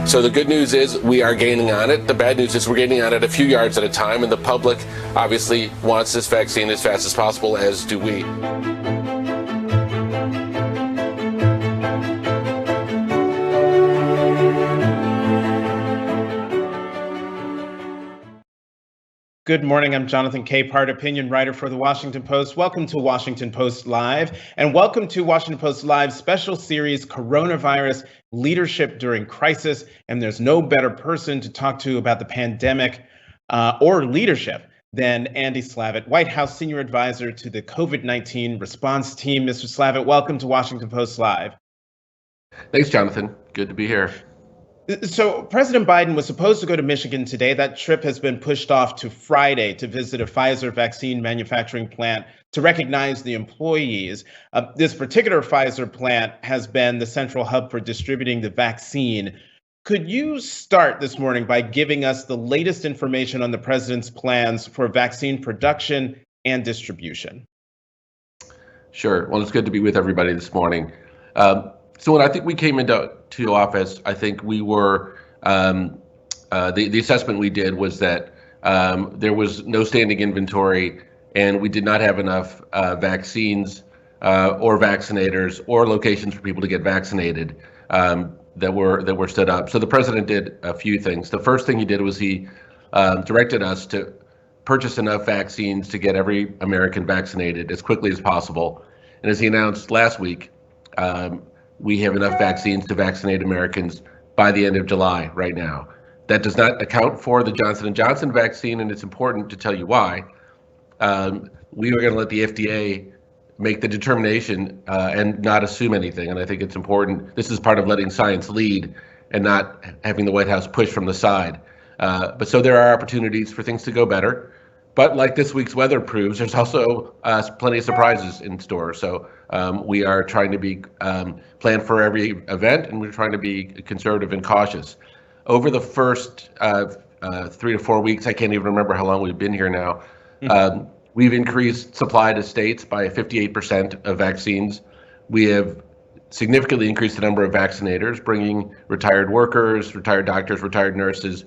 So the good news is we are gaining on it. The bad news is we're gaining on it a few yards at a time, and the public obviously wants this vaccine as fast as possible, as do we. Good morning. I'm Jonathan Capehart, opinion writer for The Washington Post. Welcome to Washington Post Live, and welcome to Washington Post Live's special series, Coronavirus Leadership During Crisis. And there's no better person to talk to about the pandemic or leadership than Andy Slavitt, White House senior advisor to the COVID-19 response team. Mr. Slavitt, welcome to Washington Post Live. Thanks, Jonathan. Good to be here. So President Biden was supposed to go to Michigan today. That trip has been pushed off to Friday to visit a Pfizer vaccine manufacturing plant to recognize the employees. This particular Pfizer plant has been the central hub for distributing the vaccine. Could you start this morning by giving us the latest information on the president's plans for vaccine production and distribution? Sure. Well, it's good to be with everybody this morning. So when I think we came into office, I think we were, the assessment we did was that there was no standing inventory and we did not have enough vaccines or vaccinators or locations for people to get vaccinated that were stood up. So the president did a few things. The first thing he did was he directed us to purchase enough vaccines to get every American vaccinated as quickly as possible. And as he announced last week, we have enough vaccines to vaccinate Americans by the end of July right now. That does not account for the Johnson & Johnson vaccine, and it's important to tell you why. We are going to let the FDA make the determination and not assume anything, and I think it's important. This is part of letting science lead and not having the White House push from the side. But so there are opportunities for things to go better. But like this week's weather proves, there's also plenty of surprises in store. So we are trying to be plan for every event, and we're trying to be conservative and cautious. Over the first 3 to 4 weeks, I can't even remember how long we've been here now, we've increased supply to states by 58% of vaccines. We have significantly increased the number of vaccinators, bringing retired workers, retired doctors, retired nurses,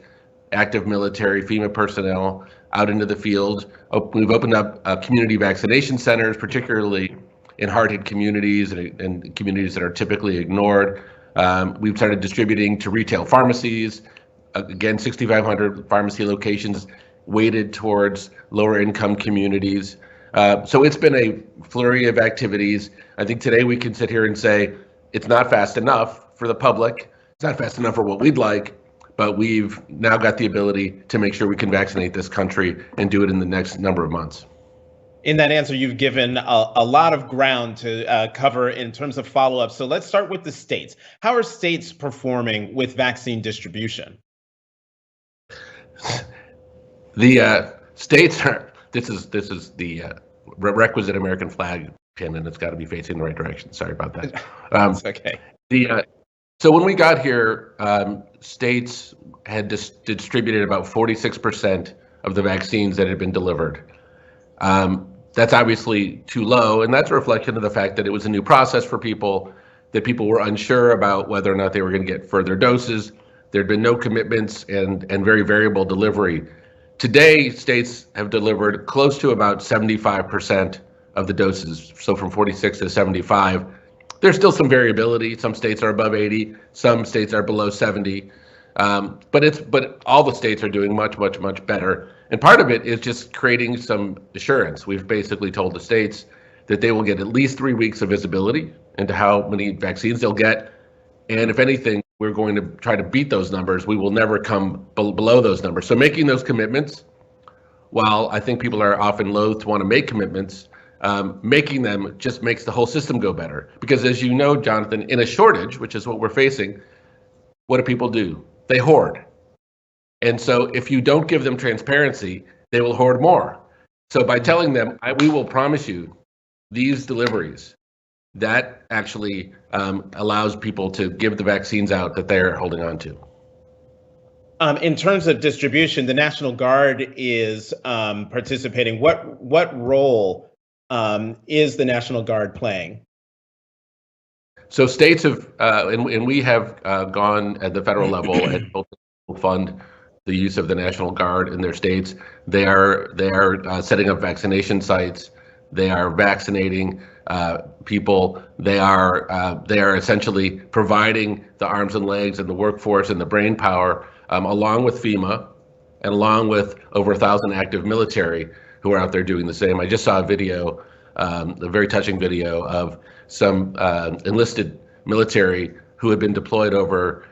active military, FEMA personnel out into the field. We've opened up community vaccination centers, particularly in hard-hit communities and communities that are typically ignored. We've started distributing to retail pharmacies. Again, 6,500 pharmacy locations weighted towards lower-income communities. So it's been a flurry of activities. I think today we can sit here and say it's not fast enough for the public. It's not fast enough for what we'd like, but we've now got the ability to make sure we can vaccinate this country and do it in the next number of months. In that answer, you've given a lot of ground to cover in terms of follow-up. So let's start with the states. How are states performing with vaccine distribution? The states are, this is the requisite American flag pin, and it's got to be facing the right direction. Sorry about that. It's okay. So when we got here, states had distributed about 46% of the vaccines that had been delivered. That's obviously too low, and that's a reflection of the fact that it was a new process for people, that people were unsure about whether or not they were going to get further doses. There'd been no commitments and very variable delivery. Today, states have delivered close to about 75% of the doses, so from 46 to 75. There's still some variability. Some states are above 80, some states are below 70, but all the states are doing much better. And part of it is just creating some assurance. We've basically told the states that they will get at least 3 weeks of visibility into how many vaccines they'll get. And if anything, we're going to try to beat those numbers. We will never come below those numbers. So making those commitments, while I think people are often loath to want to make commitments, making them just makes the whole system go better. Because as you know, Jonathan, in a shortage, which is what we're facing, what do people do? They hoard. And so if you don't give them transparency, they will hoard more. So by telling them, we will promise you these deliveries, that actually allows people to give the vaccines out that they're holding on to. In terms of distribution, the National Guard is participating. What role is the National Guard playing? So states have, and we have gone at the federal level and fund the use of the National Guard in their states. They are setting up vaccination sites. They are vaccinating people. They are essentially providing the arms and legs and the workforce and the brain power, along with FEMA and along with over 1,000 active military who are out there doing the same. I just saw a video, a very touching video of some enlisted military who had been deployed over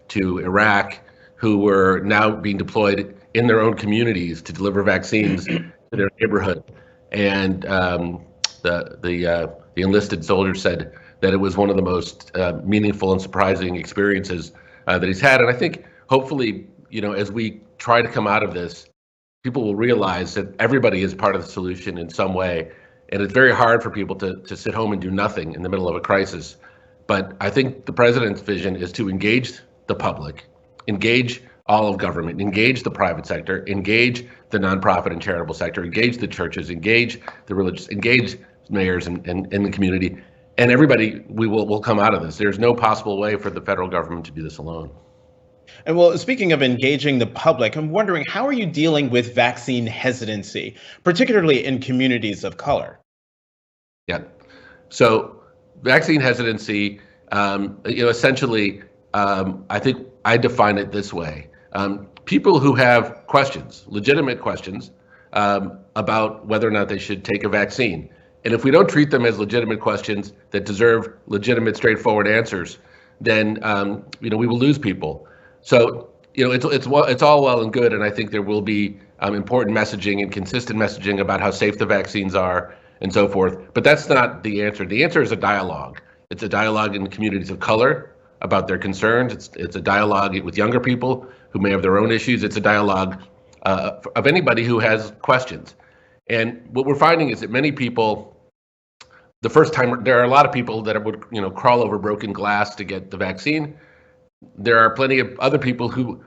to Iraq, who were now being deployed in their own communities to deliver vaccines to their neighborhood. And the enlisted soldier said that it was one of the most meaningful and surprising experiences that he's had. And I think hopefully, as we try to come out of this, people will realize that everybody is part of the solution in some way. And it's very hard for people to sit home and do nothing in the middle of a crisis. But I think the president's vision is to engage the public, engage all of government, engage the private sector, engage the nonprofit and charitable sector, engage the churches, engage the religious, engage mayors and the community, and everybody will come out of this. There's no possible way for the federal government to do this alone. And well, speaking of engaging the public, I'm wondering, how are you dealing with vaccine hesitancy, particularly in communities of color? Yeah. So vaccine hesitancy, essentially, I think I define it this way. People who have questions, legitimate questions, about whether or not they should take a vaccine. And if we don't treat them as legitimate questions that deserve legitimate, straightforward answers, then we will lose people. So it's all well and good, and I think there will be important messaging and consistent messaging about how safe the vaccines are and so forth. But that's not the answer. The answer is a dialogue. It's a dialogue in communities of color about their concerns. It's a dialogue with younger people who may have their own issues. It's a dialogue of anybody who has questions. And what we're finding is that many people, the first time, there are a lot of people that would crawl over broken glass to get the vaccine. There are plenty of other people who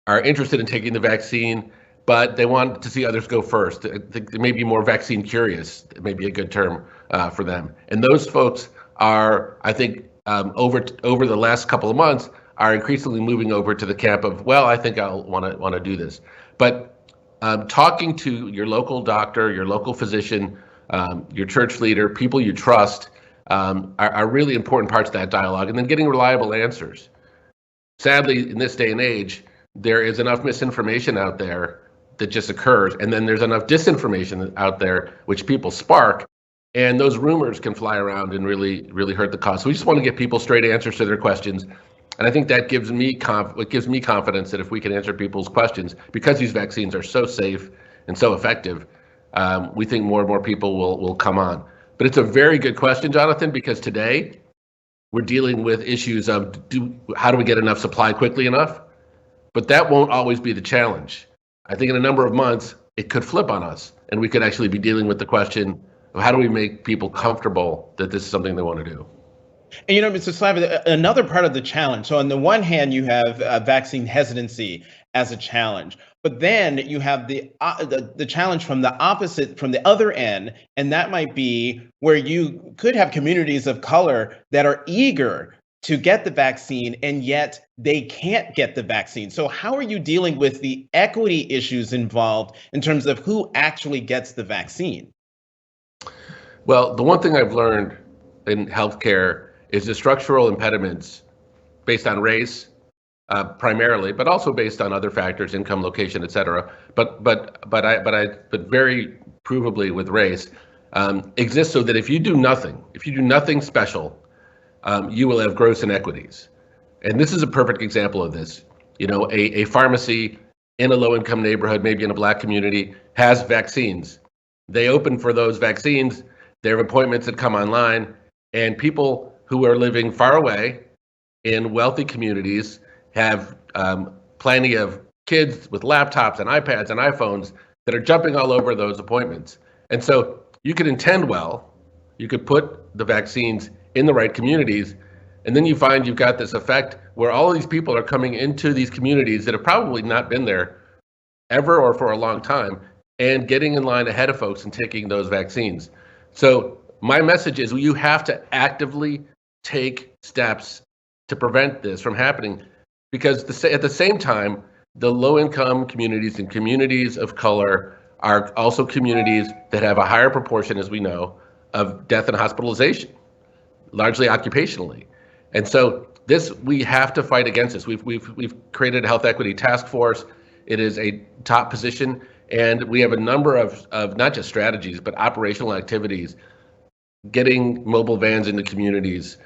are interested in taking the vaccine, but they want to see others go first. I think they may be more vaccine curious. It may be a good term for them. And those folks are, I think, over the last couple of months, are increasingly moving over to the camp of, well, I think I'll want to do this. But talking to your local doctor, your local physician, your church leader, people you trust, are really important parts of that dialogue, and then getting reliable answers. Sadly, in this day and age, there is enough misinformation out there that just occurs, and then there's enough disinformation out there which people spark, and those rumors can fly around and really, really hurt the cause. So we just want to get people straight answers to their questions, and I think that gives me confidence that if we can answer people's questions, because these vaccines are so safe and so effective, we think more and more people will come on. But it's a very good question, Jonathan, because today we're dealing with issues of how do we get enough supply quickly enough? But that won't always be the challenge. I think in a number of months, it could flip on us, and we could actually be dealing with the question of how do we make people comfortable that this is something they want to do. And Mr. Slavitt, another part of the challenge. So on the one hand, you have vaccine hesitancy as a challenge, but then you have the challenge from the opposite, from the other end, and that might be where you could have communities of color that are eager to get the vaccine, and yet they can't get the vaccine. So how are you dealing with the equity issues involved in terms of who actually gets the vaccine? Well, the one thing I've learned in healthcare is the structural impediments based on race, primarily, but also based on other factors, income, location, et cetera. But very provably with race, exist so that if you do nothing special, you will have gross inequities. And this is a perfect example of this. A pharmacy in a low-income neighborhood, maybe in a Black community, has vaccines. they open for those vaccines. There are appointments that come online, and people who are living far away in wealthy communities have plenty of kids with laptops and iPads and iPhones that are jumping all over those appointments. And so you could intend well, you could put the vaccines in the right communities, and then you find you've got this effect where all of these people are coming into these communities that have probably not been there ever or for a long time, and getting in line ahead of folks and taking those vaccines. So my message is you have to actively take steps to prevent this from happening, because at the same time, the low-income communities and communities of color are also communities that have a higher proportion, as we know, of death and hospitalization, largely occupationally. And so we have to fight against this. We've created a health equity task force. It is a top position, and we have a number of not just strategies, but operational activities, getting mobile vans into communities,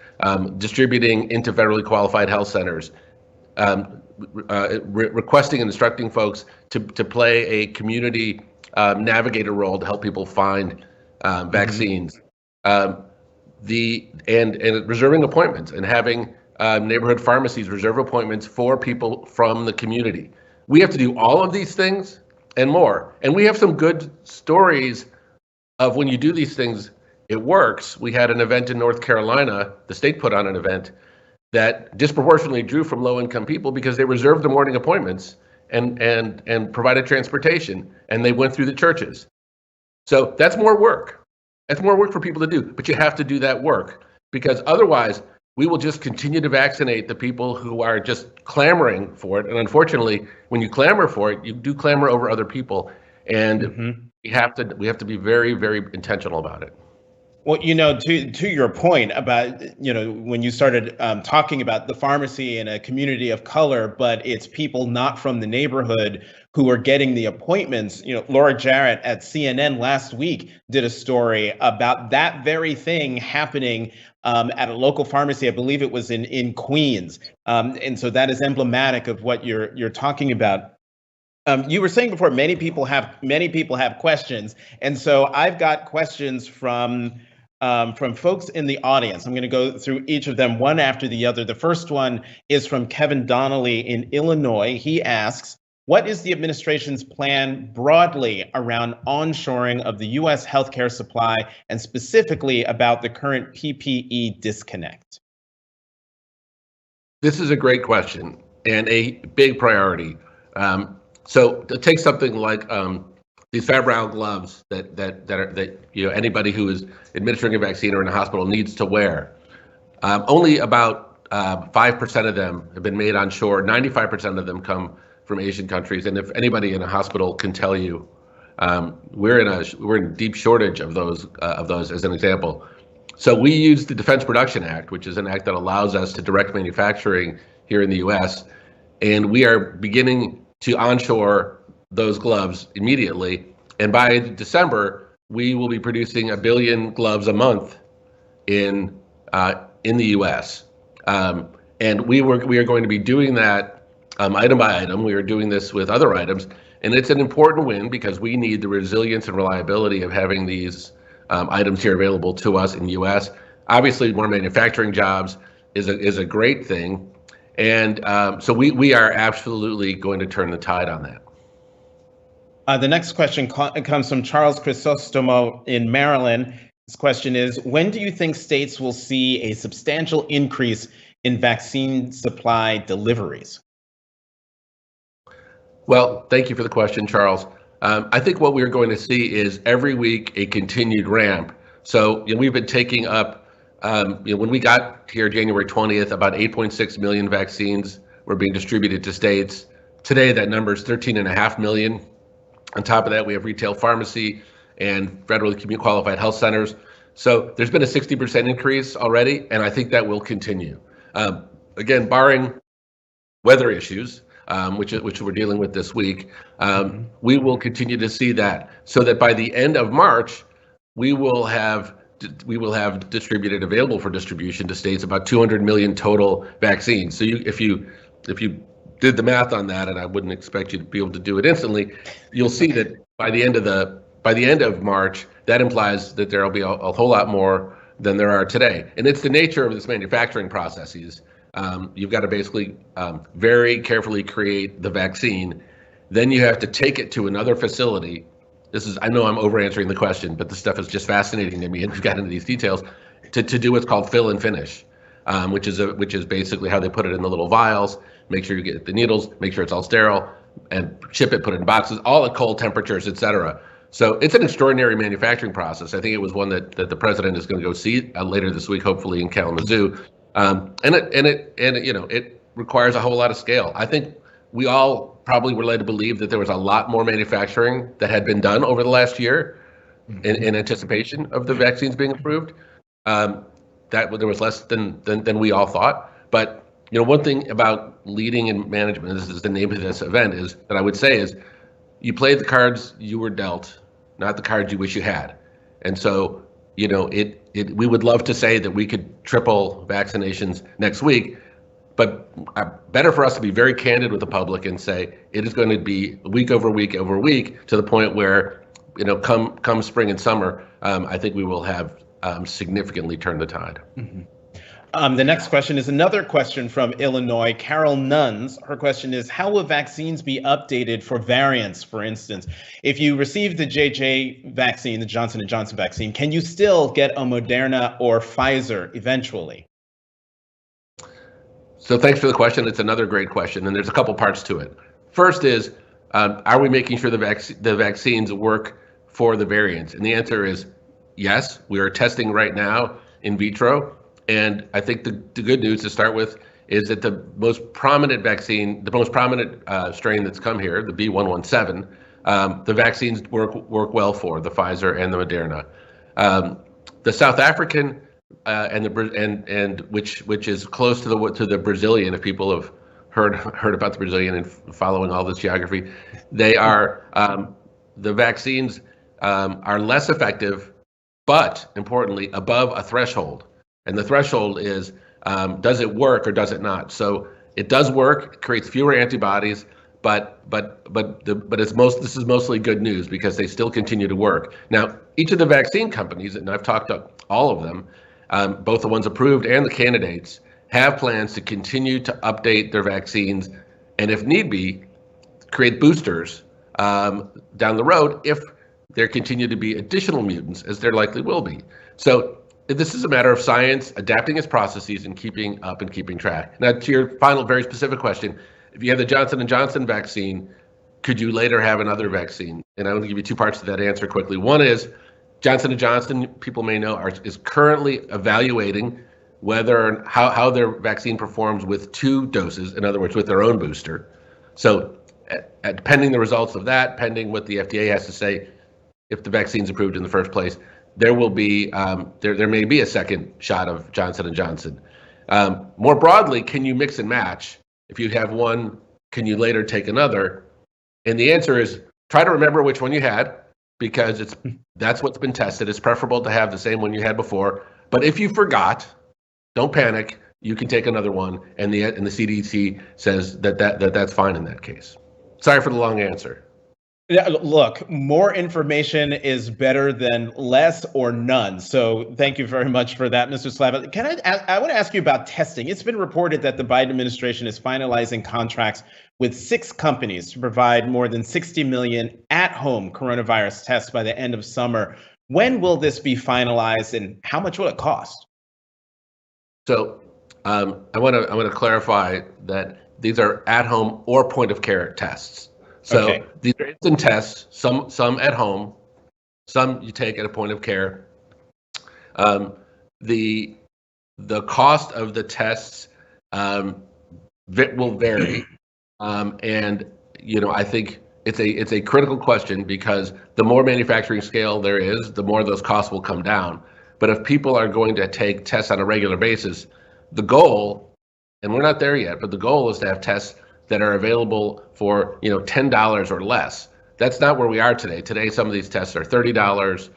distributing into federally qualified health centers, requesting and instructing folks to play a community navigator role to help people find vaccines, and reserving appointments and having neighborhood pharmacies reserve appointments for people from the community. We have to do all of these things and more. And we have some good stories of when you do these things, it works. We had an event in North Carolina, the state put on an event that disproportionately drew from low-income people because they reserved the morning appointments and provided transportation, and they went through the churches. So that's more work. That's more work for people to do, but you have to do that work, because otherwise we will just continue to vaccinate the people who are just clamoring for it. And unfortunately, when you clamor for it, you do clamor over other people, and we have to be very, very intentional about it. Well, to your point about, when you started talking about the pharmacy in a community of color, but it's people not from the neighborhood who are getting the appointments. Laura Jarrett at CNN last week did a story about that very thing happening at a local pharmacy. I believe it was in Queens. And so that is emblematic of what you're talking about. You were saying before, many people have questions. And so I've got questions from folks in the audience. I'm going to go through each of them one after the other. The first one is from Kevin Donnelly in Illinois. He asks, what is the administration's plan broadly around onshoring of the U.S. healthcare supply, and specifically about the current PPE disconnect? This is a great question and a big priority. So to take something like these febrile gloves that anybody who is administering a vaccine or in a hospital needs to wear. Only about 5% of them have been made on shore. 95% of them come from Asian countries. And if anybody in a hospital can tell you, we're in deep shortage of those as an example. So we use the Defense Production Act, which is an act that allows us to direct manufacturing here in the U.S. And we are beginning to onshore those gloves immediately. And by December, we will be producing 1 billion gloves a month in the U.S. And we are going to be doing that item by item. We are doing this with other items, and it's an important win because we need the resilience and reliability of having these items here available to us in the U.S. Obviously, more manufacturing jobs is a great thing, and so we are absolutely going to turn the tide on that. The next question comes from Charles Crisostomo in Maryland. His question is, when do you think states will see a substantial increase in vaccine supply deliveries? Well, thank you for the question, Charles. I think what we're going to see is every week a continued ramp. So we've been taking up, when we got here January 20th, about 8.6 million vaccines were being distributed to states. Today, that number is 13.5 million. On top of that, we have retail pharmacy and federally qualified health centers. So there's been a 60% increase already, and I think that will continue. Again, barring weather issues, which we're dealing with this week, we will continue to see that, so that by the end of March, we will have distributed, available for distribution to states, about 200 million total vaccines. So if you did the math on that, and I wouldn't expect you to be able to do it instantly, you'll see that by the end of by the end of March, that implies that there will be a whole lot more than there are today. And it's the nature of this manufacturing processes. You've got to basically very carefully create the vaccine. Then you have to take it to another facility. I know I'm over answering the question, but this stuff is just fascinating to me, and we've got into these details, to do what's called fill and finish, which is basically how they put it in the little vials, make sure you get the needles, make sure it's all sterile, and ship it, put it in boxes, all at cold temperatures, et cetera. So it's an extraordinary manufacturing process. I think it was one that the president is going to go see later this week, hopefully in Kalamazoo. And it requires a whole lot of scale. I think we all probably were led to believe that there was a lot more manufacturing that had been done over the last year in anticipation of the vaccines being approved. That there was less than we all thought. But one thing about leading in management, this is the name of this event, is that I would say is you played the cards you were dealt, not the cards you wish you had. And so, we would love to say that we could triple vaccinations next week, but better for us to be very candid with the public and say it is going to be week over week over week, to the point where, come spring and summer, I think we will have significantly turned the tide. Mm-hmm. The next question is another question from Illinois, Carol Nuns. Her question is, how will vaccines be updated for variants, for instance? If you receive the JJ vaccine, the Johnson & Johnson vaccine, can you still get a Moderna or Pfizer eventually? So thanks for the question. It's another great question, and there's a couple parts to it. First is, are we making sure the vaccines work for the variants? And the answer is yes. We are testing right now in vitro. And I think the good news to start with is that the most prominent vaccine, the most prominent strain that's come here, the B117, the vaccines work well for the Pfizer and the Moderna. The South African and which is close to the Brazilian, if people have heard about the Brazilian and following all this geography, they are the vaccines are less effective, but importantly above a threshold. And the threshold is, does it work or does it not? So it does work, it creates fewer antibodies, but this is mostly good news because they still continue to work. Now, each of the vaccine companies, and I've talked to all of them, both the ones approved and the candidates, have plans to continue to update their vaccines, and if need be, create boosters down the road if there continue to be additional mutants, as there likely will be. So this is a matter of science, adapting its processes and keeping up and keeping track. Now, to your final, very specific question, if you have the Johnson & Johnson vaccine, could you later have another vaccine? And I want to give you two parts to that answer quickly. One is Johnson & Johnson, people may know, is currently evaluating whether how their vaccine performs with 2 doses, in other words, with their own booster. So pending the results of that, pending what the FDA has to say, if the vaccine's approved in the first place, there will be there may be a second shot of Johnson & Johnson. More broadly, can you mix and match? If you have one, can you later take another? And the answer is try to remember which one you had, because that's what's been tested. It's preferable to have the same one you had before. But if you forgot, don't panic. You can take another one, and the CDC says that's fine in that case. Sorry for the long answer. Yeah, look, more information is better than less or none. So thank you very much for that, Mr. Slavitt. I want to ask you about testing. It's been reported that the Biden administration is finalizing contracts with 6 companies to provide more than 60 million at-home coronavirus tests by the end of summer. When will this be finalized, and how much will it cost? So I want to clarify that these are at-home or point-of-care tests. So okay. These are instant tests, some at home, some you take at a point of care. The cost of the tests will vary, and I think it's a critical question, because the more manufacturing scale there is, the more those costs will come down. But if people are going to take tests on a regular basis, the goal, and we're not there yet, but the goal is to have tests that are available for $10 or less. That's not where we are today. Today, some of these tests are $30,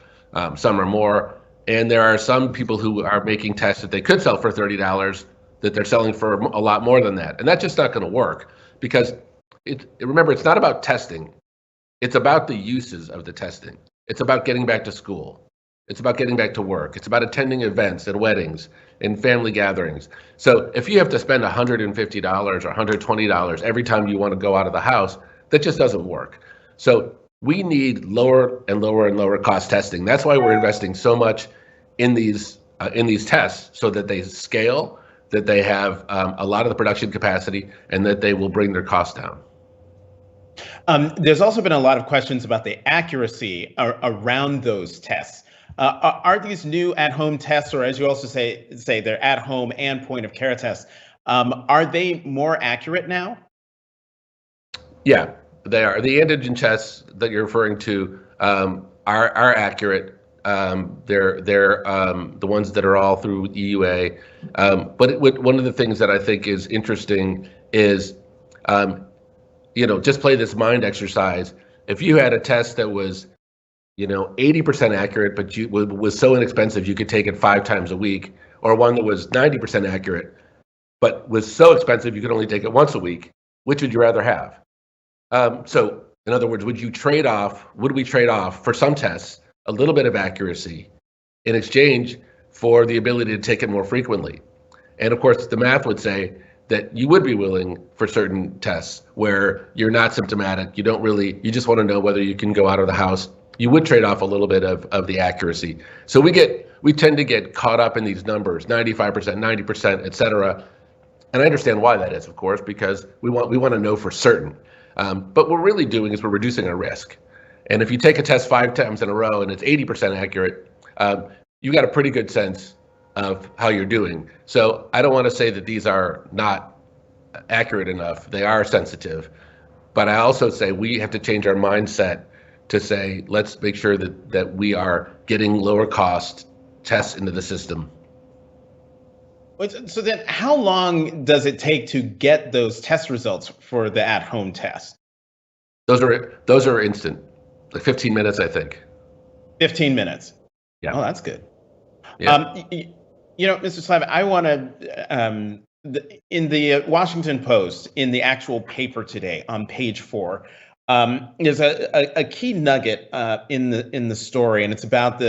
some are more, and there are some people who are making tests that they could sell for $30 that they're selling for a lot more than that. And that's just not going to work, because remember, it's not about testing. It's about the uses of the testing. It's about getting back to school. It's about getting back to work. It's about attending events and weddings and family gatherings. So if you have to spend $150 or $120 every time you want to go out of the house, that just doesn't work. So we need lower and lower and lower cost testing. That's why we're investing so much in these tests, so that they scale, that they have a lot of the production capacity, and that they will bring their costs down. There's also been a lot of questions about the accuracy around those tests. Are these new at-home tests, or as you also say they're at-home and point-of-care tests, are they more accurate now? Yeah, they are. The antigen tests that you're referring to are accurate. They're the ones that are all through EUA. But one of the things that I think is interesting is, just play this mind exercise. If you had a test that was 80% accurate, but was so inexpensive you could take it 5 times a week, or one that was 90% accurate, but was so expensive you could only take it once a week, which would you rather have? So, in other words, would we trade off for some tests a little bit of accuracy in exchange for the ability to take it more frequently? And of course, the math would say that you would be willing for certain tests where you're not symptomatic, you just want to know whether you can go out of the house. You would trade off a little bit of the accuracy. So we tend to get caught up in these numbers, 95%, 90%, et cetera. And I understand why that is, of course, because we want to know for certain. But what we're really doing is we're reducing our risk. And if you take a test 5 times in a row and it's 80% accurate, you got a pretty good sense of how you're doing. So I don't want to say that these are not accurate enough. They are sensitive. But I also say we have to change our mindset to say, let's make sure that we are getting lower cost tests into the system. So then how long does it take to get those test results for the at-home test? Those are instant, like 15 minutes, I think. 15 minutes. Yeah. Oh, that's good. Yeah. Mr. Slavitt, I want to, in the Washington Post, in the actual paper today on page 4, there's a key nugget in the story, and it's about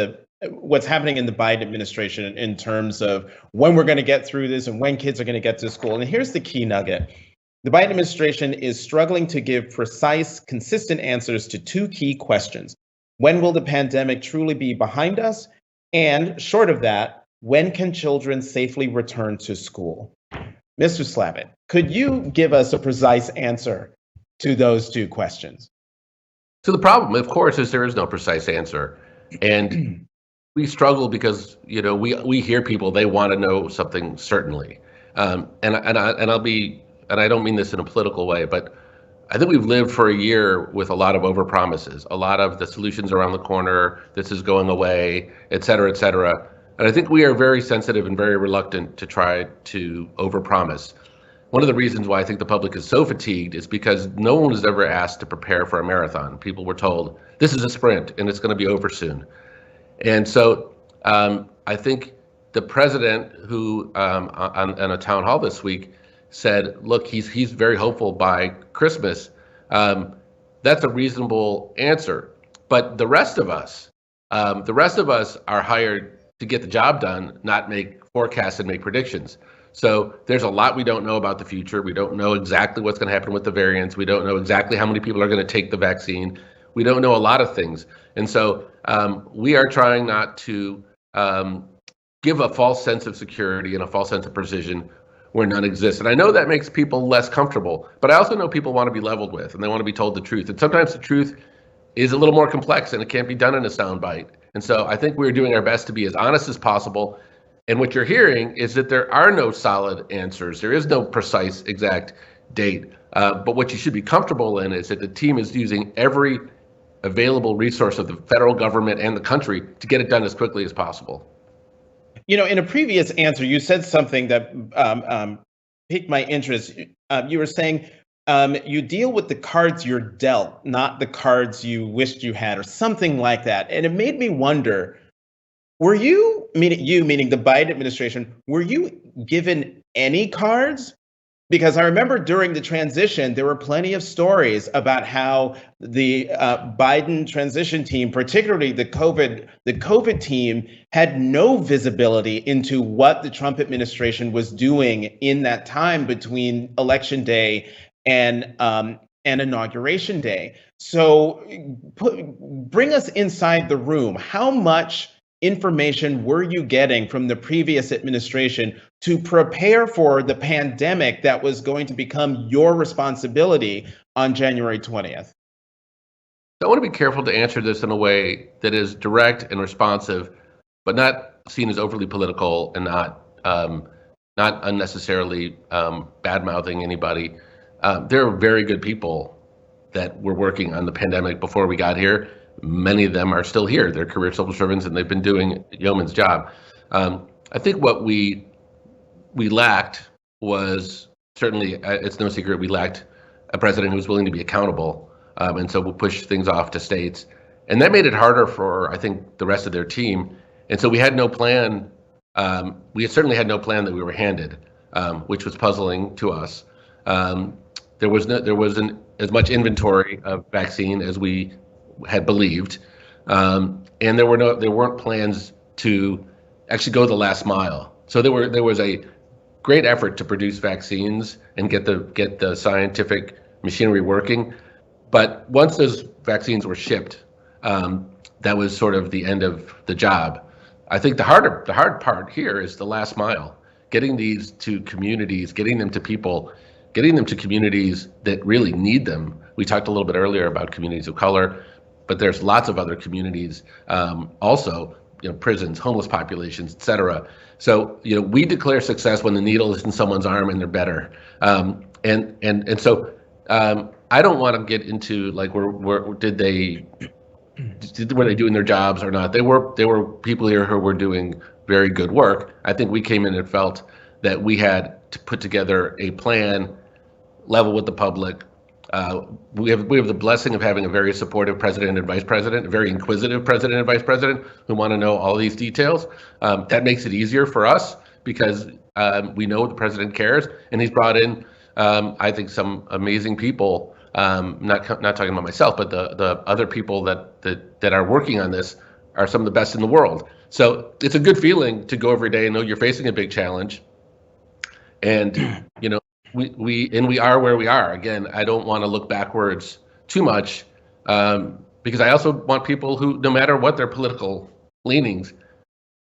what's happening in the Biden administration in terms of when we're going to get through this and when kids are going to get to school. And here's the key nugget. The Biden administration is struggling to give precise, consistent answers to 2 key questions. When will the pandemic truly be behind us? And short of that, when can children safely return to school? Mr. Slavitt, could you give us a precise answer to those 2 questions? So the problem, of course, is there is no precise answer. And we struggle because, we hear people, they want to know something certainly. And I don't mean this in a political way, but I think we've lived for a year with a lot of overpromises, a lot of the solutions around the corner, this is going away, et cetera, et cetera. And I think we are very sensitive and very reluctant to try to overpromise. One of the reasons why I think the public is so fatigued is because no one was ever asked to prepare for a marathon. People were told, this is a sprint and it's going to be over soon. And so I think the president, who on a town hall this week said, look, he's very hopeful by Christmas. That's a reasonable answer. But the rest of us are hired to get the job done, not make forecasts and make predictions. So there's a lot we don't know about the future. We don't know exactly what's going to happen with the variants. We don't know exactly how many people are going to take the vaccine. We don't know a lot of things. And so we are trying not to give a false sense of security and a false sense of precision where none exists. And I know that makes people less comfortable, but I also know people want to be leveled with and they want to be told the truth. And sometimes the truth is a little more complex and it can't be done in a soundbite. And so I think we're doing our best to be as honest as possible. And what you're hearing is that there are no solid answers. There is no precise exact date. But what you should be comfortable in is that the team is using every available resource of the federal government and the country to get it done as quickly as possible. In a previous answer, you said something that piqued my interest. You were saying you deal with the cards you're dealt, not the cards you wished you had, or something like that. And it made me wonder, were you, meaning the Biden administration, were you given any cards Because I remember during the transition, there were plenty of stories about how the Biden transition team, particularly the COVID team, had no visibility into what the Trump administration was doing in that time between Election Day and Inauguration Day. So bring us inside the room. How much information were you getting from the previous administration to prepare for the pandemic that was going to become your responsibility on January 20th? I want to be careful to answer this in a way that is direct and responsive, but not seen as overly political and not unnecessarily bad-mouthing anybody. There are very good people that were working on the pandemic before we got here. Many of them are still here. They're career civil servants, and they've been doing yeoman's job. I think what we lacked was, certainly, it's no secret, we lacked a president who was willing to be accountable. And so we pushed things off to states. And that made it harder for, I think, the rest of their team. And so we had no plan. We certainly had no plan that we were handed, which was puzzling to us. There wasn't as much inventory of vaccine as we had believed, and there weren't plans to actually go the last mile. So there was a great effort to produce vaccines and get the scientific machinery working, but once those vaccines were shipped, that was sort of the end of the job. I think the hard part here is the last mile, getting these to communities, getting them to people, getting them to communities that really need them. We talked a little bit earlier about communities of color, but there's lots of other communities also, prisons, homeless populations, et cetera. So, we declare success when the needle is in someone's arm and they're better. And so I don't want to get into like were they doing their jobs or not. There were people here who were doing very good work. I think we came in and felt that we had to put together a plan, level with the public. We have the blessing of having a very supportive president and vice president, a very inquisitive president and vice president who want to know all these details. That makes it easier for us because we know the president cares, and he's brought in, I think, some amazing people. Not talking about myself, but the other people that are working on this are some of the best in the world. So it's a good feeling to go every day and know you're facing a big challenge, and we are where we are. Again, I don't want to look backwards too much because I also want people who, no matter what their political leanings,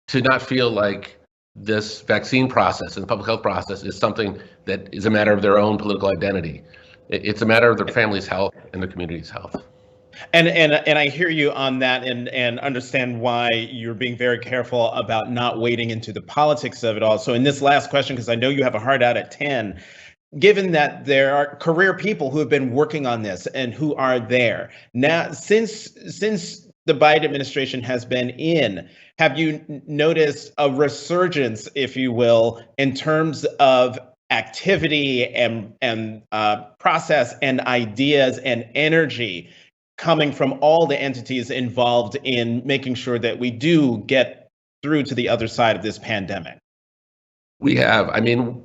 to not feel like this vaccine process and the public health process is something that is a matter of their own political identity. It's a matter of their family's health and their community's health. And I hear you on that and understand why you're being very careful about not wading into the politics of it all. So in this last question, because I know you have a hard out at 10, given that there are career people who have been working on this and who are there now since the Biden administration has been in, have you noticed a resurgence, if you will, in terms of activity and process and ideas and energy coming from all the entities involved in making sure that we do get through to the other side of this pandemic? We have. I mean,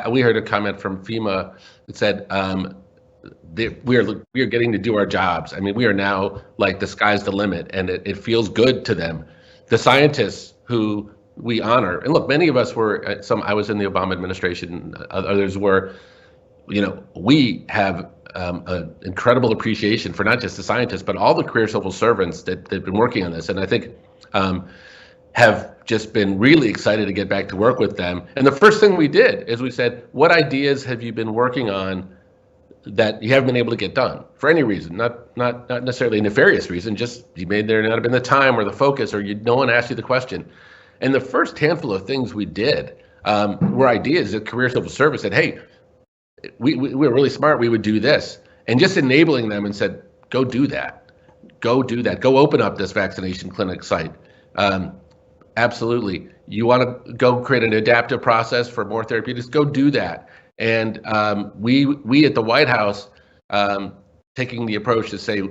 we heard a comment from FEMA that said we are getting to do our jobs. I mean, we are now like the sky's the limit, and it feels good to them. The scientists who we honor, and look, many of us were I was in the Obama administration, others were, we have an incredible appreciation for not just the scientists, but all the career civil servants that have been working on this. And I think have just been really excited to get back to work with them. And the first thing we did is we said, what ideas have you been working on that you haven't been able to get done for any reason, not necessarily a nefarious reason, just you may there not have been the time or the focus, or no one asked you the question. And the first handful of things we did were ideas that career civil service said, hey, we're really smart, we would do this. And just enabling them and said, go do that. Go open up this vaccination clinic site. Absolutely. You want to go create an adaptive process for more therapeutics, go do that. And we at the White House, taking the approach to say,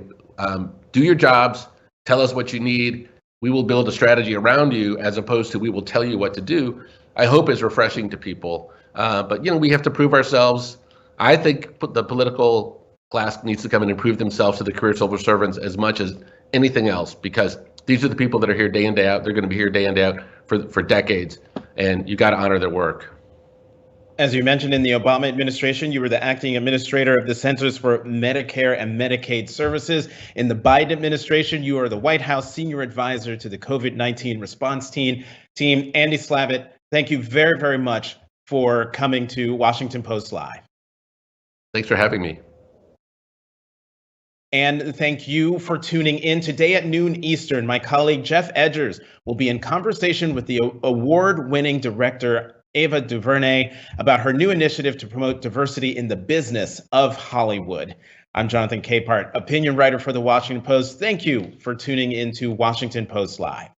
do your jobs, tell us what you need, we will build a strategy around you, as opposed to we will tell you what to do, I hope is refreshing to people. But we have to prove ourselves. I think the political class needs to come and improve themselves to the career civil servants as much as anything else, because these are the people that are here day in, day out. They're going to be here day in, day out for decades, and you got to honor their work. As you mentioned, in the Obama administration, you were the acting administrator of the Centers for Medicare and Medicaid Services. In the Biden administration, you are the White House senior advisor to the COVID-19 response team. Andy Slavitt, thank you very, very much for coming to Washington Post Live. Thanks for having me. And thank you for tuning in. Today at noon Eastern, my colleague Jeff Edgers will be in conversation with the award-winning director Ava DuVernay about her new initiative to promote diversity in the business of Hollywood. I'm Jonathan Capehart, opinion writer for the Washington Post. Thank you for tuning into Washington Post Live.